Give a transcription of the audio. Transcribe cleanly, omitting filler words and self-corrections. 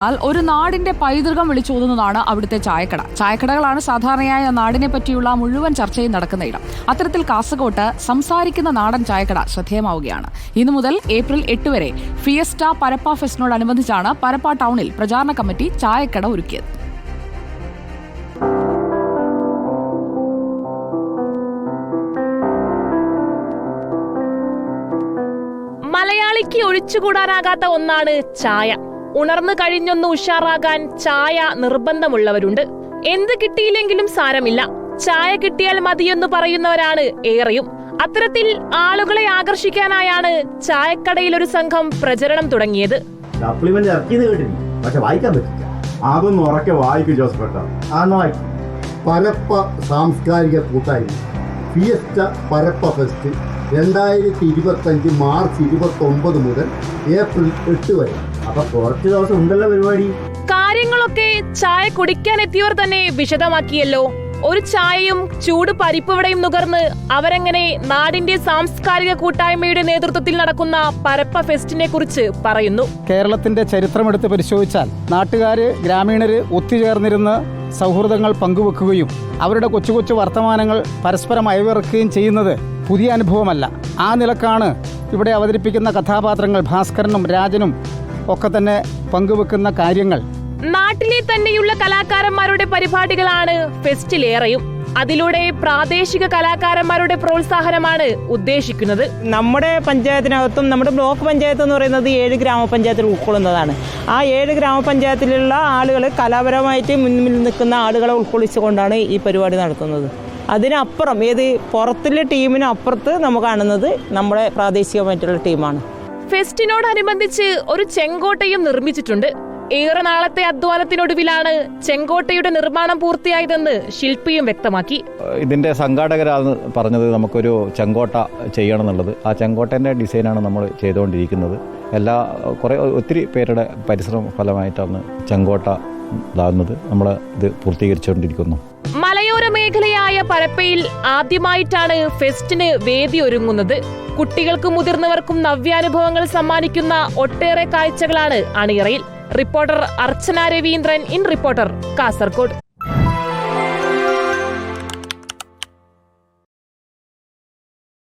ഒരു നാടിന്റെ പൈതൃകം വിളിച്ചോതുന്നതാണ് അവിടുത്തെ ചായക്കട. ചായക്കടകളാണ് സാധാരണയായി നാടിനെ പറ്റിയുള്ള മുഴുവൻ ചർച്ചയും നടക്കുന്ന ഇടം. അത്തരത്തിൽ കാസർഗോട്ട് സംസാരിക്കുന്ന നാടൻ ചായക്കട ശ്രദ്ധേയമാവുകയാണ്. ഇന്നു മുതൽ ഏപ്രിൽ 8 വരെ ഫിയസ്റ്റ പരപ്പ ഫെസ്റ്റിനോടനുബന്ധിച്ചാണ് പരപ്പ ടൗണിൽ പ്രചാരണ കമ്മിറ്റി ചായക്കട ഒരുക്കിയത്. മലയാളിക്ക് ഒഴിച്ചുകൂടാനാകാത്ത ഒന്നാണ് ചായ. ഉണർന്നു കഴിഞ്ഞൊന്ന് ഉഷാറാകാൻ ചായ നിർബന്ധമുള്ളവരുണ്ട്. എന്ത് കിട്ടിയില്ലെങ്കിലും സാരമില്ല, ചായ കിട്ടിയാൽ മതിയെന്ന് പറയുന്നവരാണ് ഏറെയും. അത്തരത്തിൽ ആളുകളെ ആകർഷിക്കാനായാണ് ചായക്കടയിൽ ഒരു സംഘം പ്രചരണം തുടങ്ങിയത്. പരപ്പ സാംസ്കാരിക കൂട്ടായ്മ ഫിയസ്റ്റ പരപ്പ ഫെസ്റ്റ് 2025 മാർച്ച് 29 മുതൽ ഏപ്രിൽ 8 വരെ. അപ്പൊ കുറച്ച് ദിവസം ഉണ്ടല്ലോ പരിപാടി. കാര്യങ്ങളൊക്കെ ചായ കുടിക്കാനെത്തിയവർ തന്നെ വിശദമാക്കിയല്ലോ. ഒരു ചായയും ചൂട് പരിപ്പുവടയും നുകർന്ന് അവരെങ്ങനെ നാടിന്റെ സാംസ്കാരിക കൂട്ടായ്മയുടെ നേതൃത്വത്തിൽ നടക്കുന്ന പരപ്പ ഫെസ്റ്റിനെ കുറിച്ച് പറയുന്നു. കേരളത്തിന്റെ ചരിത്രമെടുത്ത് പരിശോധിച്ചാൽ നാട്ടുകാര് ഗ്രാമീണര് ഒത്തുചേർന്നിരുന്ന് സൗഹൃദങ്ങൾ പങ്കുവെക്കുകയും അവരുടെ കൊച്ചു കൊച്ചു വർത്തമാനങ്ങൾ പരസ്പരം അയവിറക്കുകയും ചെയ്യുന്നത് പുതിയ അനുഭവമല്ല. ആ നിലക്കാണ് ഇവിടെ അവതരിപ്പിക്കുന്ന കഥാപാത്രങ്ങൾ ഭാസ്കരനും രാജനും ഒക്കെ തന്നെ പങ്കുവെക്കുന്ന കാര്യങ്ങൾ. നാട്ടിലെ തന്നെയുള്ള കലാകാരന്മാരുടെ പരിപാടികളാണ് ഫെസ്റ്റിലേറെയും. അതിലൂടെ പ്രാദേശിക കലാകാരന്മാരുടെ പ്രോത്സാഹനമാണ് ഉദ്ദേശിക്കുന്നത്. നമ്മുടെ പഞ്ചായത്തിനകത്തും നമ്മുടെ ബ്ലോക്ക് പഞ്ചായത്ത് എന്ന് പറയുന്നത് 7 ഗ്രാമപഞ്ചായത്തിൽ ഉൾക്കൊള്ളുന്നതാണ്. ആ 7 ഗ്രാമപഞ്ചായത്തിലുള്ള ആളുകൾ കലാപരമായിട്ട് മുന്നിൽ നിൽക്കുന്ന ആളുകളെ ഉൾക്കൊള്ളിച്ചുകൊണ്ടാണ് ഈ പരിപാടി നടത്തുന്നത്. അതിനപ്പുറം പുറത്തുള്ള ടീമിനപ്പുറത്ത് നമുക്ക് കാണുന്നത് നമ്മുടെ പ്രാദേശികമായിട്ടുള്ള ടീമാണ്. ഫെസ്റ്റിനോടനുബന്ധിച്ച് ഒരു ചെങ്കോട്ടയും നിർമ്മിച്ചിട്ടുണ്ട്. ഏറെ നാളത്തെ അധ്വാനത്തിനൊടുവിലാണ് ചെങ്കോട്ടയുടെ നിർമ്മാണം പൂർത്തിയായതെന്ന് ശില്പിയും വ്യക്തമാക്കി. ഇതിന്റെ സംഘാടകരാണ് പറഞ്ഞത് നമുക്കൊരു ചെങ്കോട്ട ചെയ്യണം എന്നുള്ളത്. ആ ചെങ്കോട്ടേന്റെ ഡിസൈനാണ് നമ്മൾ ചെയ്തുകൊണ്ടിരിക്കുന്നത്. ഒത്തിരി പേരുടെ പരിശ്രമ ഫലമായിട്ടാണ് ചെങ്കോട്ട ഇതാകുന്നത്. നമ്മൾ ഇത് പൂർത്തീകരിച്ചുകൊണ്ടിരിക്കുന്നു. മലയോര മേഖലയായ പരപ്പയിൽ ആദ്യമായിട്ടാണ് ഫെസ്റ്റിന് വേദി ഒരുങ്ങുന്നത്. കുട്ടികൾക്കും മുതിർന്നവർക്കും നവ്യാനുഭവങ്ങൾ സമ്മാനിക്കുന്ന ഒട്ടേറെ കാഴ്ചകളാണ് അണിയറയിൽ. Reporter Archana Raveendran, in reporter, Kasaragod.